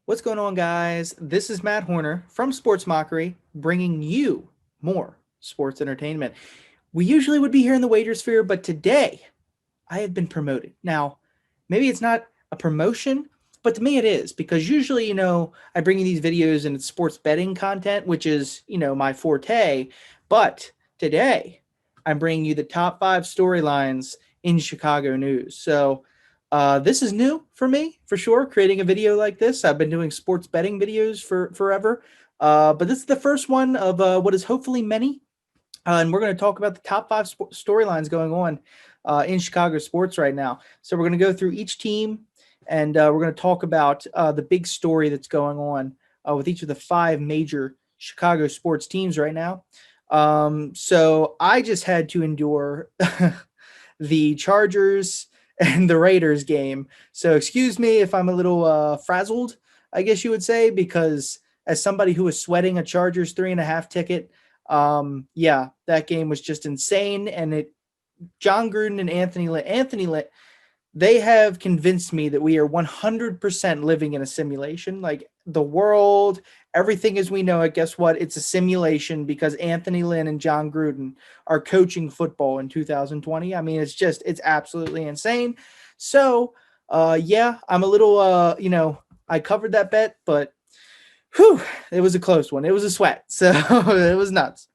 What's going on, guys? This is Matt Horner from Sports Mockery, bringing you more sports entertainment. We usually would be here in the wagersphere, but today I have been promoted. Now, maybe it's not a promotion, but to me it is because usually, I bring you these videos and it's sports betting content, which is, my forte. But today I'm bringing you the top five storylines in Chicago news. So, this is new for me, for sure, creating a video like this. I've been doing sports betting videos for forever. But this is the first one of what is hopefully many. And we're going to talk about the top five storylines going on in Chicago sports right now. So we're going to go through each team and we're going to talk about the big story that's going on with each of the five major Chicago sports teams right now. So I just had to endure the Chargers and the Raiders game. So excuse me if I'm a little frazzled, I guess you would say, because as somebody who was sweating a Chargers 3.5 ticket, yeah, that game was just insane. And John Gruden and Anthony Lynn, they have convinced me that we are 100% living in a simulation. Like the world, everything as we know it, guess what? It's a simulation because Anthony Lynn and John Gruden are coaching football in 2020. I mean, it's absolutely insane. So, yeah, I'm a little, I covered that bet, but whew, it was a close one. It was a sweat. So it was nuts.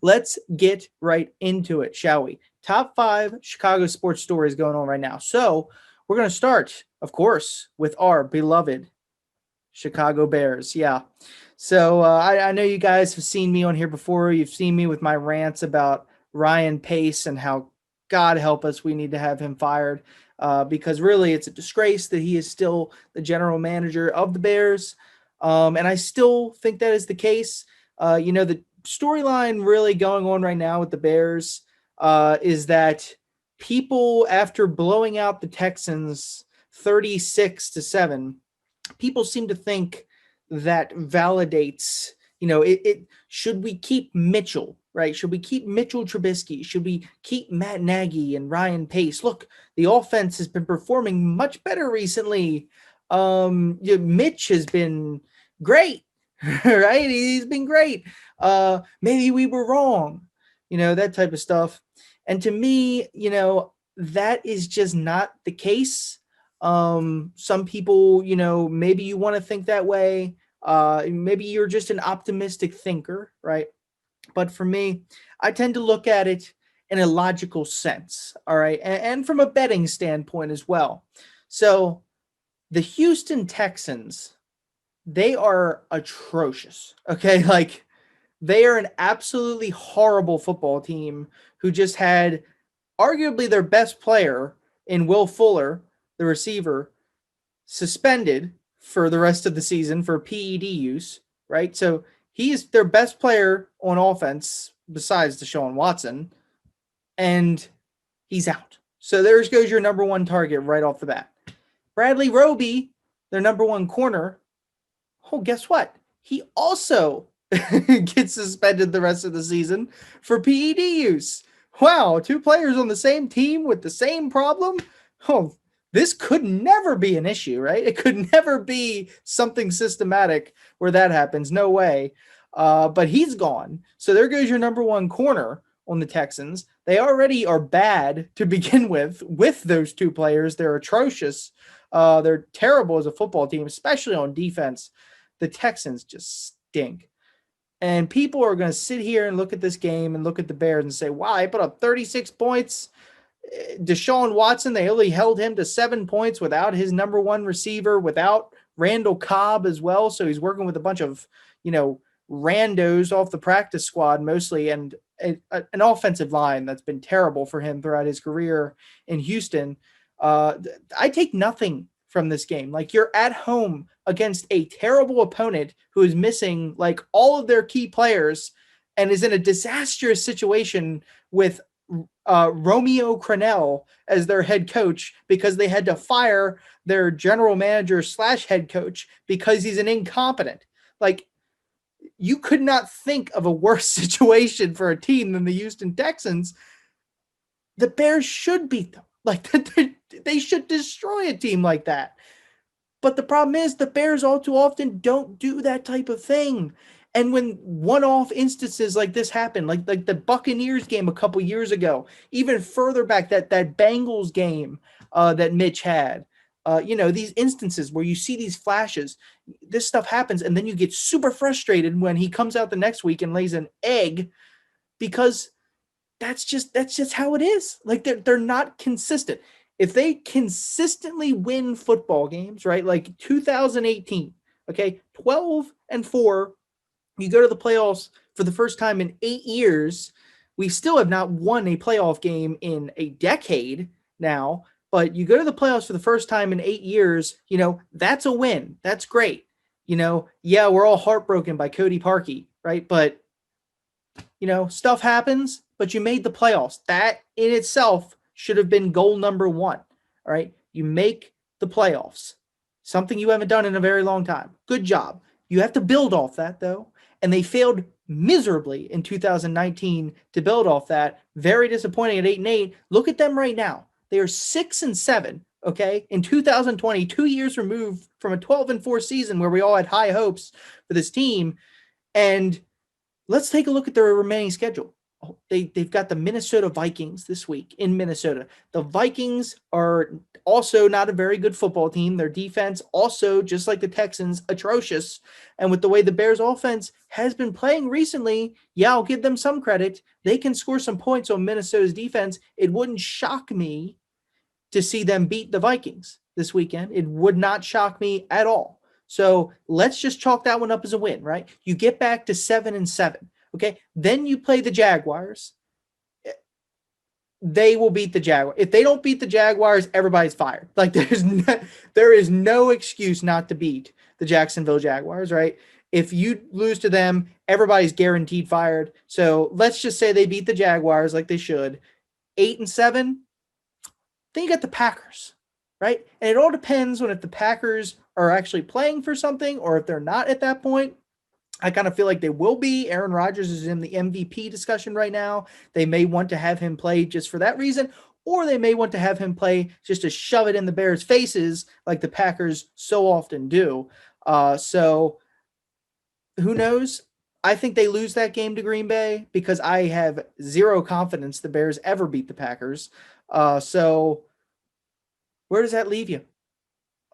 Let's get right into it, shall we? Top five Chicago sports stories going on right now. So we're going to start, of course, with our beloved Chicago Bears. Yeah. So I know you guys have seen me on here before. You've seen me with my rants about Ryan Pace and how, God help us, we need to have him fired because really it's a disgrace that he is still the general manager of the Bears. And I still think that is the case. The storyline really going on right now with the Bears is that people, after blowing out the Texans 36-7, people seem to think that validates, it should we keep Mitchell, right? Should we keep Mitchell Trubisky? Should we keep Matt Nagy and Ryan Pace? Look, the offense has been performing much better recently. Mitch has been great, right? He's been great. Maybe we were wrong, that type of stuff. And to me, that is just not the case. Some people, maybe you want to think that way. Maybe you're just an optimistic thinker, right? But for me, I tend to look at it in a logical sense, all right, and from a betting standpoint as well. So the Houston Texans, they are atrocious. Okay, like they are an absolutely horrible football team who just had arguably their best player in Will Fuller, the receiver, suspended for the rest of the season for PED use, right? So he's their best player on offense besides Deshaun Watson, and he's out. So there goes your number one target right off the bat. Bradley Roby, their number one corner. Oh, guess what? He also gets suspended the rest of the season for PED use. Wow, two players on the same team with the same problem? Oh, this could never be an issue, right? It could never be something systematic where that happens. No way. But he's gone. So there goes your number one corner on the Texans. They already are bad to begin with those two players. They're atrocious. They're terrible as a football team, especially on defense. The Texans just stink. And people are going to sit here and look at this game and look at the Bears and say, wow, I put up 36 points. Deshaun Watson, they only held him to 7 points without his number one receiver, without Randall Cobb as well. So he's working with a bunch of, randos off the practice squad mostly, and an offensive line that's been terrible for him throughout his career in Houston. I take nothing from this game. Like, you're at home against a terrible opponent who is missing like all of their key players and is in a disastrous situation with Romeo Crennel as their head coach because they had to fire their general manager / head coach because he's an incompetent. Like, you could not think of a worse situation for a team than the Houston Texans. The Bears should beat them. Like, they should destroy a team like that. But the problem is the Bears all too often don't do that type of thing. And when one-off instances like this happen, like the Buccaneers game a couple years ago, even further back, that Bengals game that Mitch had, these instances where you see these flashes, this stuff happens, and then you get super frustrated when he comes out the next week and lays an egg, because that's just how it is. Like they're not consistent. If they consistently win football games, right? Like 2018, okay, 12-4, you go to the playoffs for the first time in 8 years. We still have not won a playoff game in a decade now, but you go to the playoffs for the first time in 8 years, that's a win. That's great. Yeah, we're all heartbroken by Cody Parkey, right? But stuff happens, but you made the playoffs. That in itself should have been goal number one. All right. You make the playoffs, something you haven't done in a very long time. Good job. You have to build off that, though. And they failed miserably in 2019 to build off that. Very disappointing at 8-8. Look at them right now. They are 6-7. Okay. In 2020, 2 years removed from a 12-4 season where we all had high hopes for this team. And let's take a look at their remaining schedule. They've got the Minnesota Vikings this week in Minnesota. The Vikings are also not a very good football team. Their defense also, just like the Texans, atrocious. And with the way the Bears offense has been playing recently, yeah, I'll give them some credit. They can score some points on Minnesota's defense. It wouldn't shock me to see them beat the Vikings this weekend. It would not shock me at all. So let's just chalk that one up as a win, right? You get back to 7-7. Okay. Then you play the Jaguars. They will beat the Jaguars. If they don't beat the Jaguars, everybody's fired. Like there is no excuse not to beat the Jacksonville Jaguars, right? If you lose to them, everybody's guaranteed fired. So let's just say they beat the Jaguars like they should. 8-7. Then you got the Packers, right? And it all depends on if the Packers are actually playing for something or if they're not at that point. I kind of feel like they will be. Aaron Rodgers is in the MVP discussion right now. They may want to have him play just for that reason, or they may want to have him play just to shove it in the Bears' faces like the Packers so often do. So who knows? I think they lose that game to Green Bay because I have zero confidence the Bears ever beat the Packers. So where does that leave you?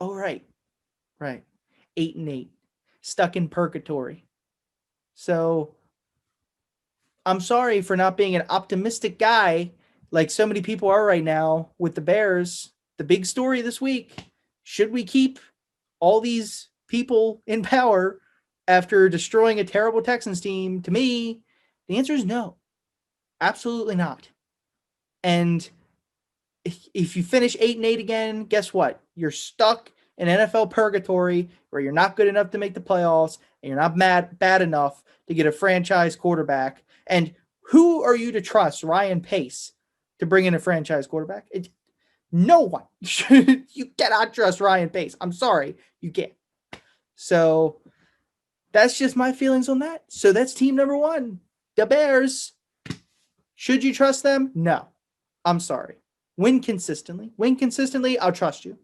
Oh, right. 8-8, stuck in purgatory. So I'm sorry for not being an optimistic guy like so many people are right now with the Bears. The big story this week, should we keep all these people in power after destroying a terrible Texans team? To me, the answer is no. Absolutely not. And if you finish 8-8 again, guess what? You're stuck in NFL purgatory where you're not good enough to make the playoffs and you're not bad enough to get a franchise quarterback. And who are you to trust, Ryan Pace, to bring in a franchise quarterback? No one. You cannot trust Ryan Pace. I'm sorry. You can't. So that's just my feelings on that. So that's team number one, the Bears. Should you trust them? No. I'm sorry. Win consistently. I'll trust you.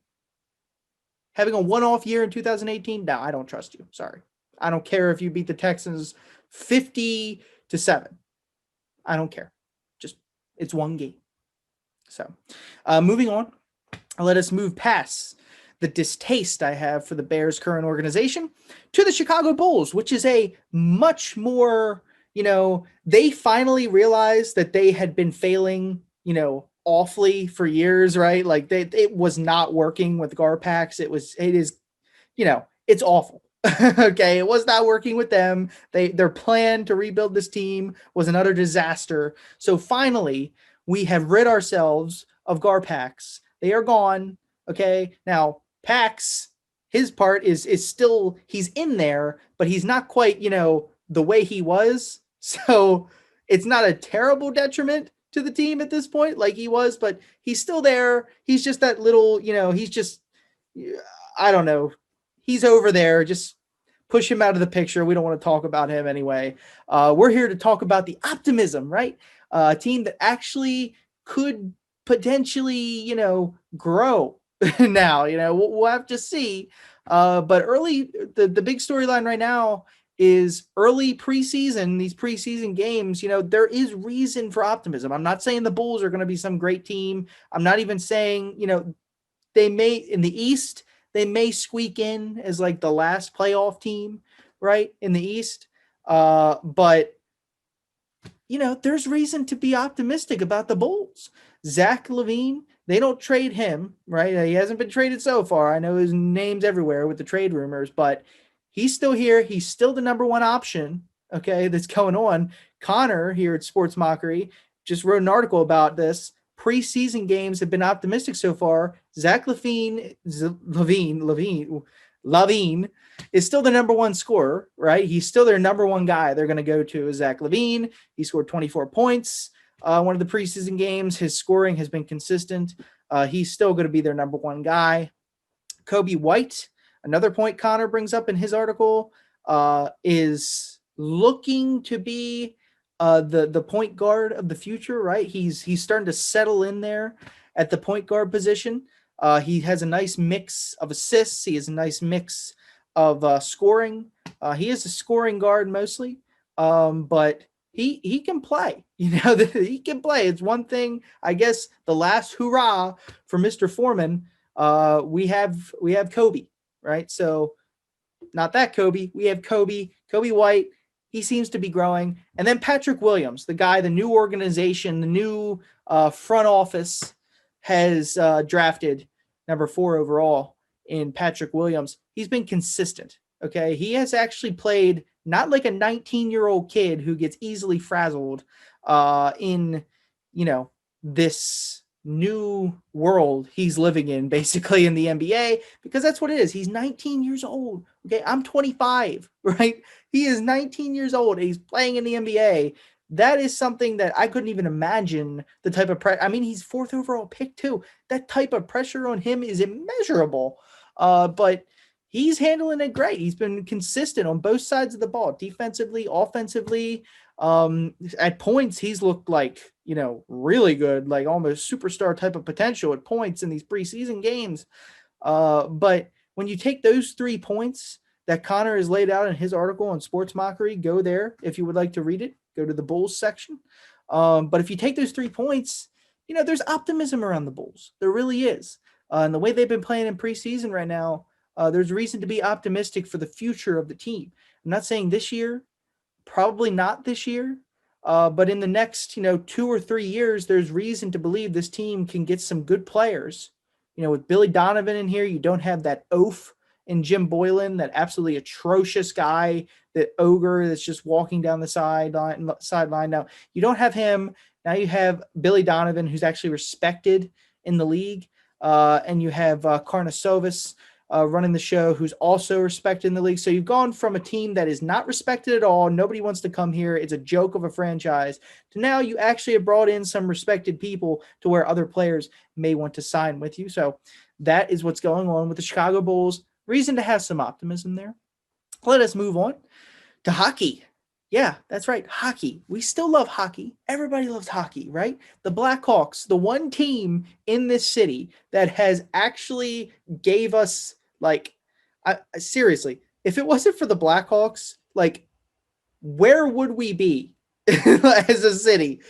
Having a one-off year in 2018? No, I don't trust you. Sorry. I don't care if you beat the Texans 50-7. I don't care. Just, it's one game. So, moving on. Let us move past the distaste I have for the Bears' current organization to the Chicago Bulls, which is a much more, they finally realized that they had been failing, awfully for years, right? Like it was not working with Garpax. It's awful. Okay. It was not working with them. Their plan to rebuild this team was another disaster. So finally we have rid ourselves of Garpax. They are gone. Okay. Now Pax, his part is still, he's in there, but he's not quite, the way he was. So it's not a terrible detriment to the team at this point, like he was, but he's still there. He's just that little, he's just, I don't know. He's over there. Just push him out of the picture. We don't want to talk about him anyway. We're here to talk about the Optimism, right? A team that actually could potentially, grow now. We'll have to see. But early, the big storyline right now is early preseason, these preseason games. There is reason for optimism. I'm not saying the Bulls are going to be some great team. I'm not even saying, they may, in the East, they may squeak in as like the last playoff team, right, in the East. But there's reason to be optimistic about the Bulls. Zach LaVine, they don't trade him, right? He hasn't been traded so far. I know his name's everywhere with the trade rumors, but he's still here. He's still the number one option, okay, that's going on. Connor here at Sports Mockery just wrote an article about this. Preseason games have been optimistic so far. Zach LaVine is still the number one scorer, right? He's still their number one guy they're going to go to is Zach LaVine. He scored 24 points one of the preseason games. His scoring has been consistent. He's still going to be their number one guy. Kobe White, another point Connor brings up in his article, is looking to be the point guard of the future, right? He's starting to settle in there at the point guard position. He has a nice mix of assists. He has a nice mix of scoring. He is a scoring guard mostly, but he can play. He can play. It's one thing, I guess. The last hurrah for Mr. Foreman. We have Kobe, right? So not that Kobe. We have Kobe White. He seems to be growing. And then Patrick Williams, the guy, the new organization, the new front office has drafted number 4 overall in Patrick Williams. He's been consistent. Okay. He has actually played not like a 19-year-old kid who gets easily frazzled in, this new world he's living in, basically, in the NBA, because that's what it is. He's 19 years old. Okay. I'm 25, right? He is 19 years old. He's playing in the NBA. That is something that I couldn't even imagine the type of pressure. I mean, he's 4th overall pick too. That type of pressure on him is immeasurable. But he's handling it great. He's been consistent on both sides of the ball, defensively, offensively. At points, he's looked like, really good, like almost superstar type of potential at points in these preseason games. But when you take those 3 points that Connor has laid out in his article on Sports Mockery, go there if you would like to read it. Go to the Bulls section. But if you take those 3 points, there's optimism around the Bulls. There really is. And the way they've been playing in preseason right now, there's reason to be optimistic for the future of the team. I'm not saying this year, probably not this year, but in the next, 2 or 3 years, there's reason to believe this team can get some good players. With Billy Donovan in here, you don't have that oaf in Jim Boylan, that absolutely atrocious guy, that ogre that's just walking down the sideline. Now, you don't have him. Now you have Billy Donovan, who's actually respected in the league. And you have Karnasovas running the show, who's also respected in the league. So you've gone from a team that is not respected at all, nobody wants to come here, it's a joke of a franchise, to now you actually have brought in some respected people to where other players may want to sign with you. So that is what's going on with the Chicago Bulls. Reason to have some optimism there. Let us move on to hockey. Yeah, that's right. Hockey. We still love hockey. Everybody loves hockey, right? The Blackhawks, the one team in this city that has actually gave us, seriously, if it wasn't for the Blackhawks, where would we be as a city?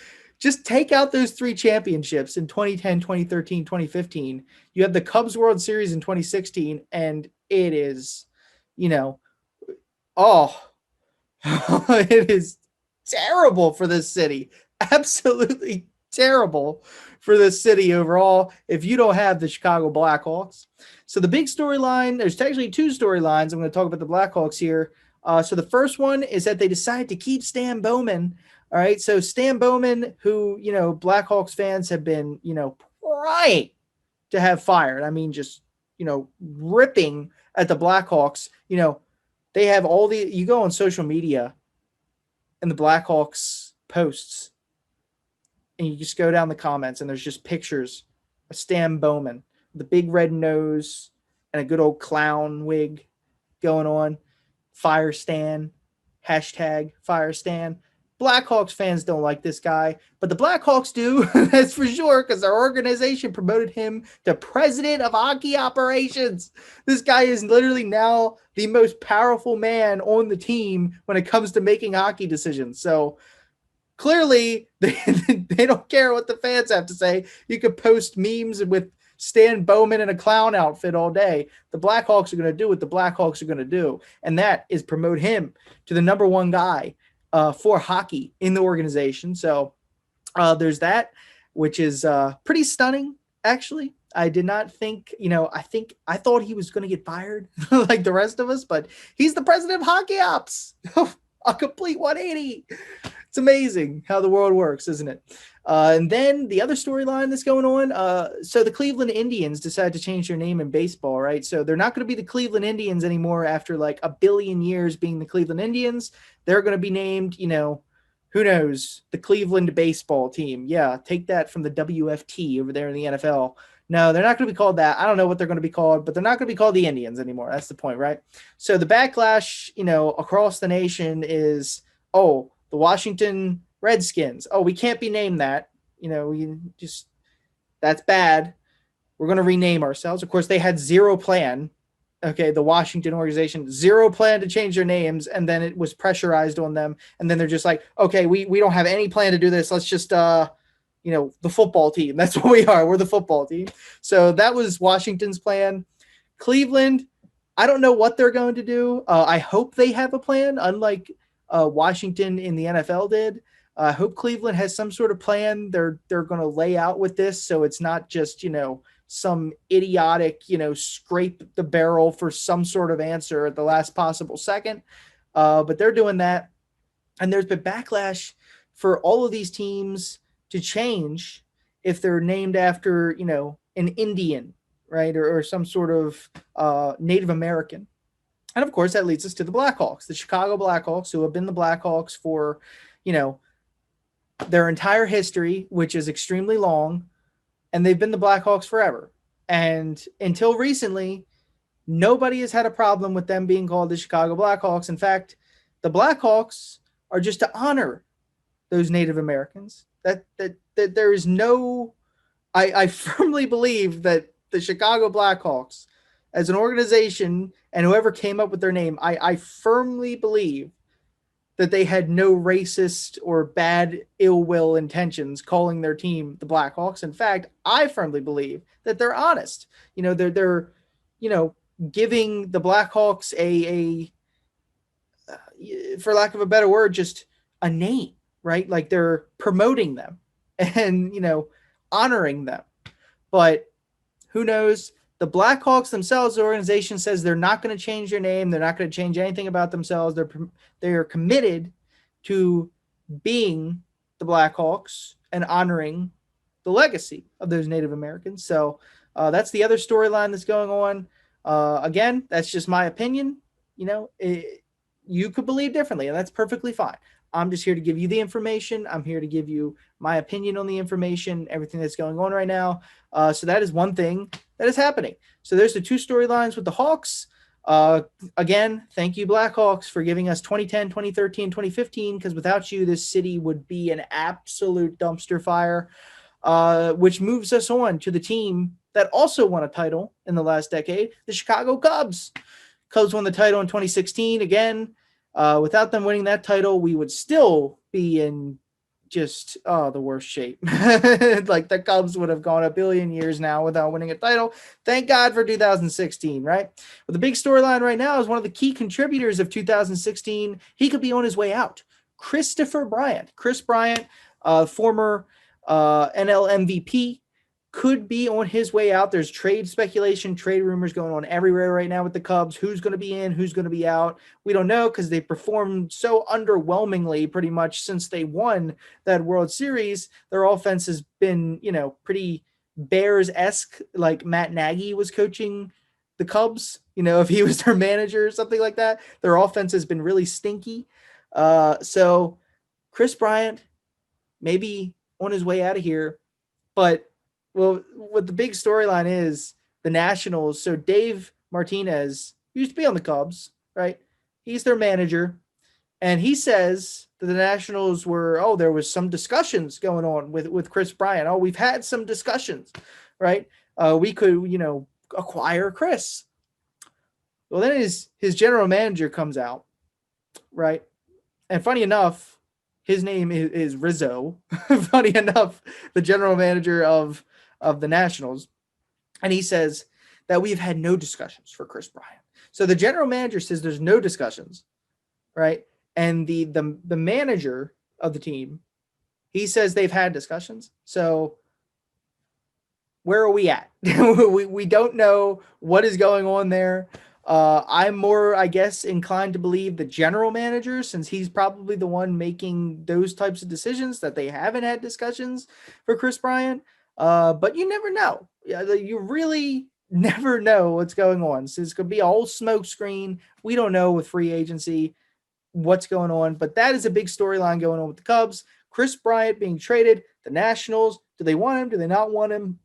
Just take out those 3 championships in 2010, 2013, 2015. You have the Cubs World Series in 2016, and it is, it is terrible for this city. Absolutely terrible for this city overall if you don't have the Chicago Blackhawks. So the big storyline, there's actually 2 storylines. I'm going to talk about the Blackhawks here. So the first one is that they decided to keep Stan Bowman. All right. So Stan Bowman, who, Blackhawks fans have been, crying to have fired. I mean, just, ripping at the Blackhawks. They have you go on social media and the Blackhawks posts, and you just go down the comments, and there's just pictures of Stan Bowman, the big red nose and a good old clown wig going on. Fire Stan, hashtag Fire Stan. Blackhawks fans don't like this guy, but the Blackhawks do, that's for sure, because their organization promoted him to president of hockey operations. This guy is literally now the most powerful man on the team when it comes to making hockey decisions. So clearly, they don't care what the fans have to say. You could post memes with Stan Bowman in a clown outfit all day. The Blackhawks are going to do what the Blackhawks are going to do, and that is promote him to the number one guy for hockey in the organization. So there's that, which is pretty stunning, actually. I did not think, I thought he was going to get fired like the rest of us, but he's the president of hockey ops. A complete 180. It's amazing how the world works, isn't it? And then the other storyline that's going on. So the Cleveland Indians decided to change their name in baseball, right? So they're not going to be the Cleveland Indians anymore after like a billion years being the Cleveland Indians. They're going to be named, who knows, the Cleveland baseball team. Yeah, take that from the WFT over there in the NFL. No, they're not going to be called that. I don't know what they're going to be called, but they're not going to be called the Indians anymore. That's the point, right? So the backlash, across the nation is, the Washington Redskins. We can't be named that. That's bad. We're going to rename ourselves. Of course, they had zero plan. Okay, the Washington organization, zero plan to change their names, and then it was pressurized on them. And then they're just like, okay, we don't have any plan to do this. Let's just, the football team. That's what we are. We're the football team. So that was Washington's plan. Cleveland, I don't know what they're going to do. I hope they have a plan, unlike Washington in the NFL did. I hope Cleveland has some sort of plan they're going to lay out with this, so it's not just, some idiotic, scrape the barrel for some sort of answer at the last possible second. But they're doing that. And there's been backlash for all of these teams to change if they're named after, an Indian, right? Or some sort of Native American. And of course, that leads us to the Blackhawks, the Chicago Blackhawks, who have been the Blackhawks for, their entire history, which is extremely long. And they've been the Blackhawks forever. And until recently, nobody has had a problem with them being called the Chicago Blackhawks. In fact, the Blackhawks are just to honor those Native Americans. That there is no, I firmly believe that the Chicago Blackhawks, as an organization, and whoever came up with their name, I firmly believe that they had no racist or bad ill will intentions calling their team the Blackhawks. In fact, I firmly believe that they're honest. They're giving the Blackhawks a for lack of a better word, just a name, right? Like they're promoting them and, honoring them. But who knows? The Blackhawks themselves, the organization, says they're not going to change their name. They're not going to change anything about themselves. They're committed to being the Blackhawks and honoring the legacy of those Native Americans. So that's the other storyline that's going on. Again, that's just my opinion. You could believe differently, and that's perfectly fine. I'm just here to give you the information. I'm here to give you my opinion on the information, everything that's going on right now. So that is one thing that is happening. So there's the two storylines with the Hawks. Again, thank you, Blackhawks, for giving us 2010, 2013, 2015, because without you, this city would be an absolute dumpster fire, which moves us on to the team that also won a title in the last decade, the Chicago Cubs. Cubs won the title in 2016. Again, without them winning that title, we would still be in just the worst shape. Like the Cubs would have gone a billion years now without winning a title. Thank God for 2016, right? But the big storyline right now is one of the key contributors of 2016. He could be on his way out. Kris Bryant, former NL MVP, could be on his way out. There's trade speculation, trade rumors going on everywhere right now with the Cubs. Who's going to be in, who's going to be out? We don't know because they performed so underwhelmingly pretty much since they won that World Series. Their offense has been, pretty Bears-esque, like Matt Nagy was coaching the Cubs, if he was their manager or something like that. Their offense has been really stinky. So Kris Bryant maybe on his way out of here, but what the big storyline is, the Nationals. So Dave Martinez used to be on the Cubs, right? He's their manager. And he says that the Nationals were, there was some discussions going on with Kris Bryant. Oh, we've had some discussions, right? We could, acquire Kris. Well, then his general manager comes out, right? And funny enough, his name is Rizzo. Funny enough, the general manager of the Nationals. And he says that we've had no discussions for Kris Bryant. So the general manager says there's no discussions, right? And the manager of the team, he says they've had discussions. So where are we at? we don't know what is going on there. I'm more, I guess, inclined to believe the general manager, since he's probably the one making those types of decisions, that they haven't had discussions for Kris Bryant. But you never know. You really never know what's going on. So it's going to be a whole smoke screen. We don't know with free agency what's going on, but that is a big storyline going on with the Cubs. Kris Bryant being traded, the Nationals, do they want him? Do they not want him?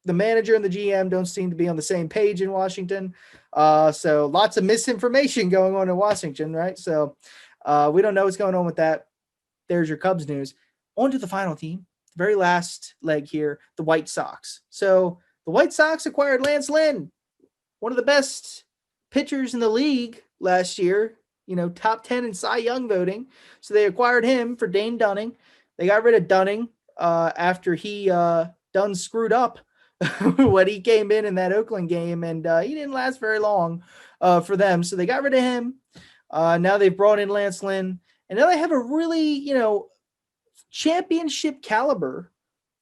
The manager and the GM don't seem to be on the same page in Washington. So lots of misinformation going on in Washington, right? So we don't know what's going on with that. There's your Cubs news. On to the final team, the very last leg here, the White Sox. So the White Sox acquired Lance Lynn, one of the best pitchers in the league last year, top 10 in Cy Young voting. So they acquired him for Dane Dunning. They got rid of Dunning after he done screwed up when he came in that Oakland game, and he didn't last very long for them. So they got rid of him. Now they've brought in Lance Lynn, and now they have a really, championship caliber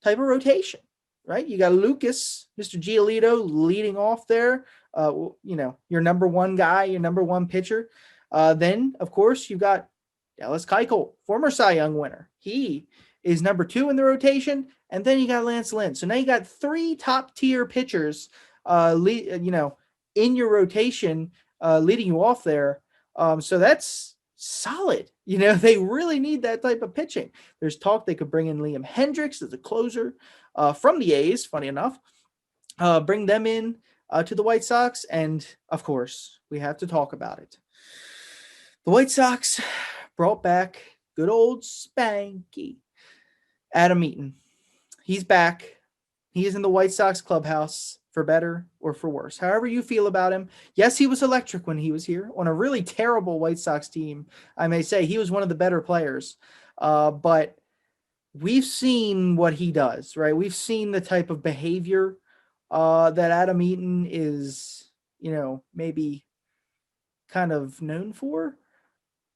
type of rotation, right? You got Lucas, Mr. Giolito leading off there. Your number one guy, your number one pitcher. Then, of course, you've got Dallas Keuchel, former Cy Young winner. He is number 2 in the rotation. And then you got Lance Lynn. So now you got 3 top-tier pitchers, in your rotation, leading you off there. So that's solid. They really need that type of pitching. There's talk they could bring in Liam Hendricks as a closer from the A's, funny enough. Bring them in to the White Sox. And, of course, we have to talk about it. The White Sox brought back good old Spanky Adam Eaton. He's back. He is in the White Sox clubhouse, for better or for worse. However you feel about him. Yes, he was electric when he was here on a really terrible White Sox team. I may say he was one of the better players. But we've seen what he does, right? We've seen the type of behavior that Adam Eaton is, maybe kind of known for.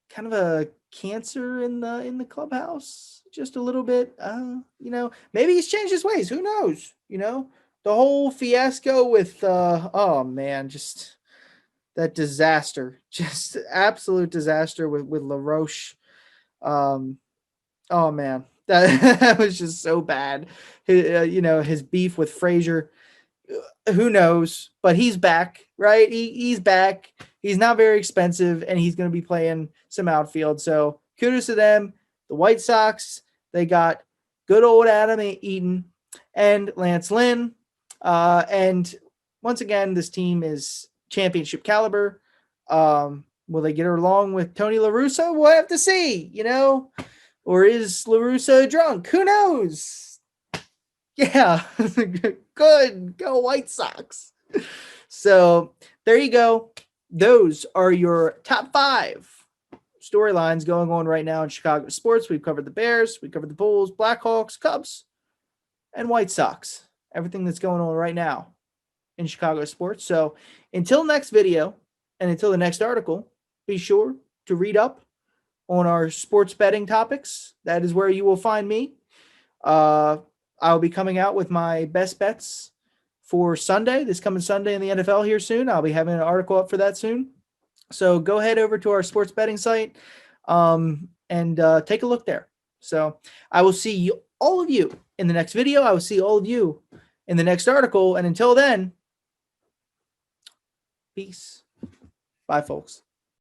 Kind of a cancer in the clubhouse, just a little bit. Maybe he's changed his ways. Who knows? The whole fiasco with just that disaster, just absolute disaster with LaRoche. Oh man, that was just so bad. His beef with Frazier. Who knows? But he's back, right? He's back. He's not very expensive, and he's going to be playing some outfield. So kudos to them. The White Sox, they got good old Adam Eaton and Lance Lynn. And once again, this team is championship caliber. Will they get along with Tony La Russa? We'll have to see, Or is La Russa drunk? Who knows? Yeah, good. Go White Sox. So there you go. Those are your top 5 storylines going on right now in Chicago sports. We've covered the Bears, we covered the Bulls, Blackhawks, Cubs, and White Sox. Everything that's going on right now in Chicago sports. So until next video and until the next article, be sure to read up on our sports betting topics. That is where you will find me. I'll be coming out with my best bets for Sunday, this coming Sunday in the NFL here soon. I'll be having an article up for that soon. So go head over to our sports betting site and take a look there. So I will see all of you in the next video. I will see all of you in the next article. And until then, peace. Bye, folks.